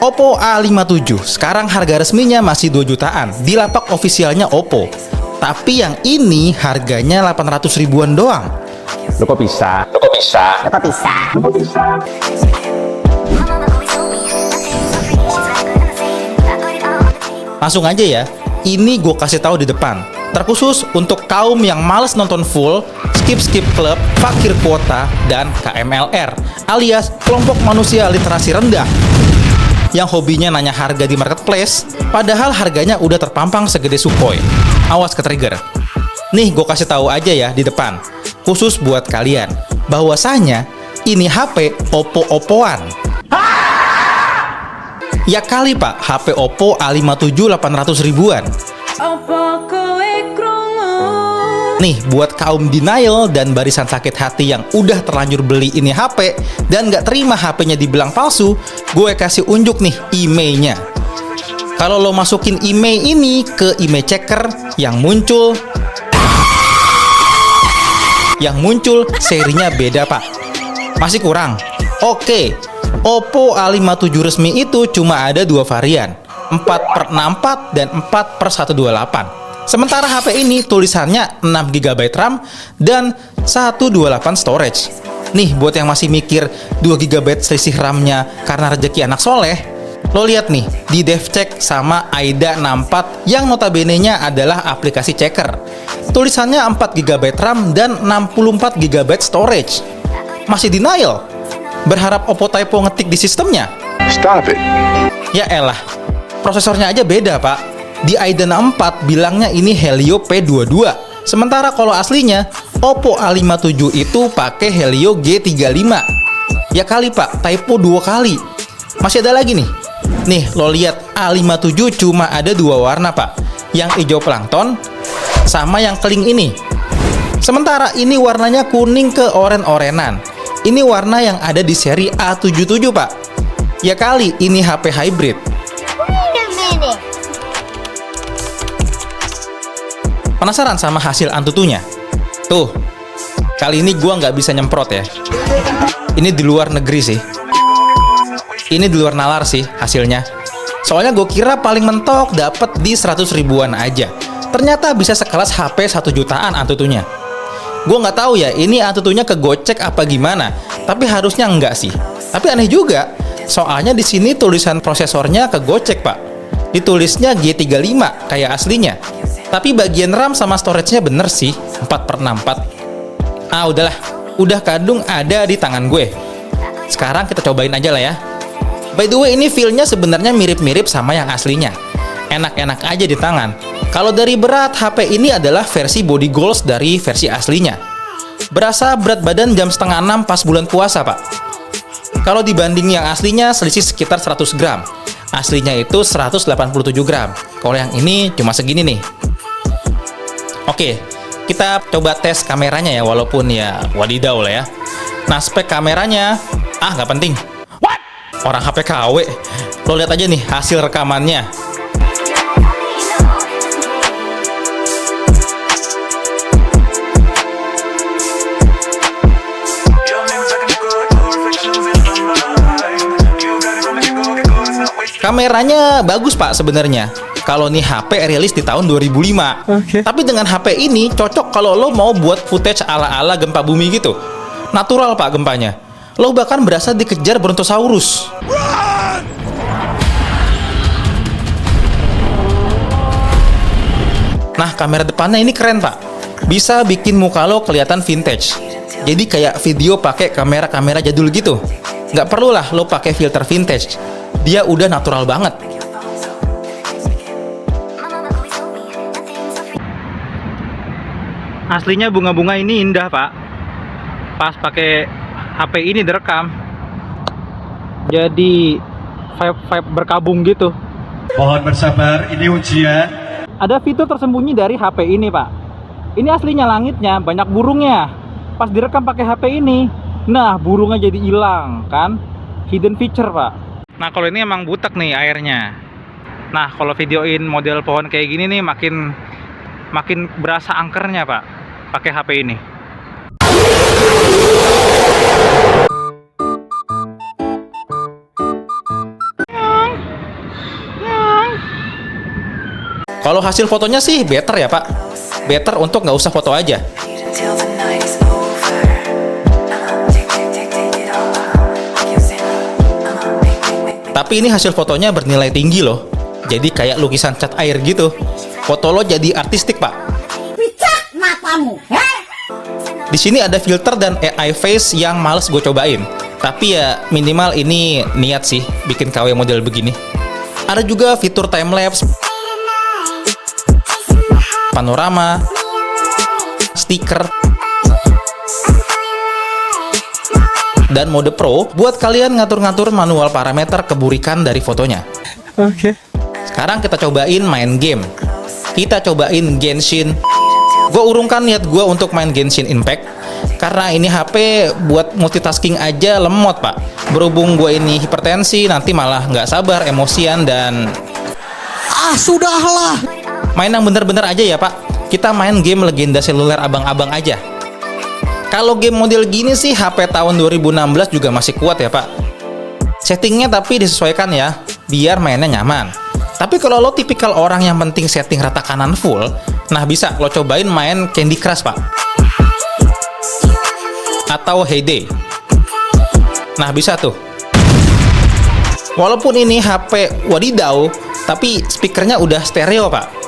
Oppo A57, sekarang harga resminya masih 2 jutaan di lapak ofisialnya Oppo. Tapi yang ini harganya 800 ribuan doang. Lo kok bisa? Lo kok bisa? Lo kok bisa? Lo kok bisa? Langsung aja ya, ini gue kasih tahu di depan. Terkhusus untuk kaum yang males nonton full, skip club, fakir kuota, dan KMLR, alias kelompok manusia literasi rendah yang hobinya nanya harga di marketplace, padahal harganya udah terpampang segede Sukhoi. Awas ke trigger. Nih, gue kasih tahu aja ya di depan, khusus buat kalian, bahwasanya ini HP Oppo-Oppoan. Ya kali pak, HP Oppo A57 800 ribuan. Nih, buat kaum denial dan barisan sakit hati yang udah terlanjur beli ini HP dan nggak terima HP-nya dibilang palsu, gue kasih unjuk nih emailnya. Kalau lo masukin email ini ke email checker yang muncul serinya beda pak. Masih kurang? Oke, Oppo A57 resmi itu cuma ada 2 varian, 4/64 dan 4/128. Sementara HP ini tulisannya 6GB RAM dan 128 storage. Nih, buat yang masih mikir 2GB selisih RAM-nya karena rezeki anak soleh, lo lihat nih di DevCheck sama AIDA 64 yang notabene-nya adalah aplikasi checker. Tulisannya 4GB RAM dan 64GB storage. Masih denial? Berharap Oppo typo ngetik di sistemnya? Stop it. Ya elah, prosesornya aja beda pak. Di AIDA 64 bilangnya ini Helio P22. Sementara kalau aslinya Oppo A57 itu pakai Helio G35. Ya kali pak, typo 2 kali. Masih ada lagi nih. Nih, lo lihat A57 cuma ada 2 warna pak. Yang hijau plankton sama yang keling ini. Sementara ini warnanya kuning ke oren-orenan. Ini warna yang ada di seri A77 pak. Ya kali ini HP hybrid. Penasaran sama hasil antutunya? Tuh, kali ini gua nggak bisa nyemprot ya. Ini di luar negeri sih. Ini di luar nalar sih hasilnya. Soalnya gue kira paling mentok dapet di 100 ribuan aja. Ternyata bisa sekelas HP 1 jutaan antutunya. Gue nggak tahu ya, ini antutunya kegocek apa gimana. Tapi harusnya enggak sih. Tapi aneh juga. Soalnya di sini tulisan prosesornya kegocek pak. Ditulisnya G35 kayak aslinya. Tapi bagian RAM sama storage-nya bener sih, 4/64. Ah udahlah, udah kadung ada di tangan gue. Sekarang kita cobain aja lah ya. By the way, ini feel-nya sebenarnya mirip-mirip sama yang aslinya. Enak-enak aja di tangan. Kalau dari berat, HP ini adalah versi body goals dari versi aslinya. Berasa berat badan jam setengah 6 pas bulan puasa, pak. Kalau dibanding yang aslinya, selisih sekitar 100 gram. Aslinya itu 187 gram. Kalau yang ini cuma segini nih. Oke, kita coba tes kameranya ya, walaupun ya wadidaw lah ya. Nah, spek kameranya, nggak penting. What? Orang HP KW. Lo lihat aja nih hasil rekamannya. Kameranya bagus pak sebenarnya. Kalau nih HP rilis di tahun 2005. Tapi dengan HP ini cocok kalau lo mau buat footage ala-ala gempa bumi gitu. Natural pak gempanya. Lo bahkan berasa dikejar Brontosaurus. Nah, kamera depannya ini keren pak. Bisa bikin muka lo kelihatan vintage. Jadi kayak video pakai kamera-kamera jadul gitu. Nggak perlulah lo pakai filter vintage. Dia udah natural banget. Aslinya bunga-bunga ini indah pak. Pas pakai HP ini direkam, jadi vibe berkabung gitu. Mohon bersabar, ini ujian. Ada fitur tersembunyi dari HP ini pak. Ini aslinya langitnya banyak burungnya. Pas direkam pakai HP ini, nah burungnya jadi hilang kan. Hidden feature pak. Nah kalau ini emang butek nih airnya. Nah kalau videoin model pohon kayak gini nih makin berasa angkernya pak pakai HP ini. Kalau hasil fotonya sih better ya Pak. Better untuk nggak usah foto aja. Till the night is over. Take, take, take, take it all out. Keep saying, make. Tapi ini hasil fotonya bernilai tinggi loh. Jadi kayak lukisan cat air gitu. Foto lo jadi artistik Pak. Picat matamu, Di sini ada filter dan AI face yang males gue cobain. Tapi ya minimal ini niat sih bikin KW model begini. Ada juga fitur time lapse, panorama, stiker, dan mode pro buat kalian ngatur-ngatur manual parameter keburikan dari fotonya. Oke. Sekarang kita cobain main game. Kita cobain Genshin. Gue urungkan niat gue untuk main Genshin Impact karena ini HP buat multitasking aja lemot Pak. Berhubung gue ini hipertensi, nanti malah nggak sabar, emosian, dan sudahlah. main yang bener-bener aja ya Pak. Kita main game legenda seluler abang-abang aja. Kalau game model gini sih HP tahun 2016 juga masih kuat ya Pak. Settingnya tapi disesuaikan ya, biar mainnya nyaman. Tapi kalau lo tipikal orang yang penting setting rata kanan full, nah bisa lo cobain main Candy Crush Pak. Atau Heyday. Nah bisa tuh. Walaupun ini HP wadidaw, tapi speakernya udah stereo Pak.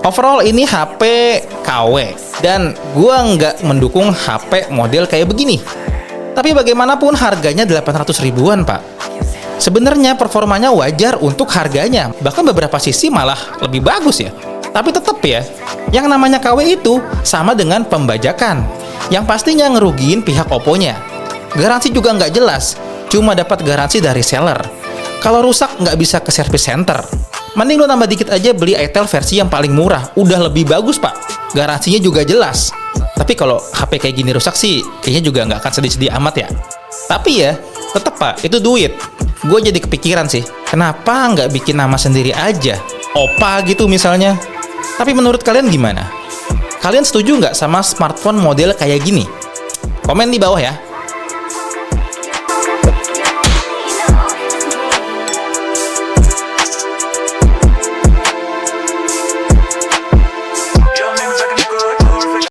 Overall ini HP KW dan gua nggak mendukung HP model kayak begini. Tapi bagaimanapun harganya 800 ribuan Pak. Sebenarnya performanya wajar untuk harganya, bahkan beberapa sisi malah lebih bagus ya. Tapi tetap ya, yang namanya KW itu sama dengan pembajakan, yang pastinya ngerugiin pihak Oppo-nya. Garansi juga nggak jelas, cuma dapat garansi dari seller. Kalau rusak nggak bisa ke service center. Mending lo nambah dikit aja beli Itel versi yang paling murah, udah lebih bagus Pak. Garansinya juga jelas. Tapi kalau HP kayak gini rusak sih, kayaknya juga nggak akan sedih-sedih amat ya. Tapi ya, tetep Pak, itu duit. Gue jadi kepikiran sih, kenapa nggak bikin nama sendiri aja? Oppa gitu misalnya. Tapi menurut kalian gimana? Kalian setuju nggak sama smartphone model kayak gini? Komen di bawah ya.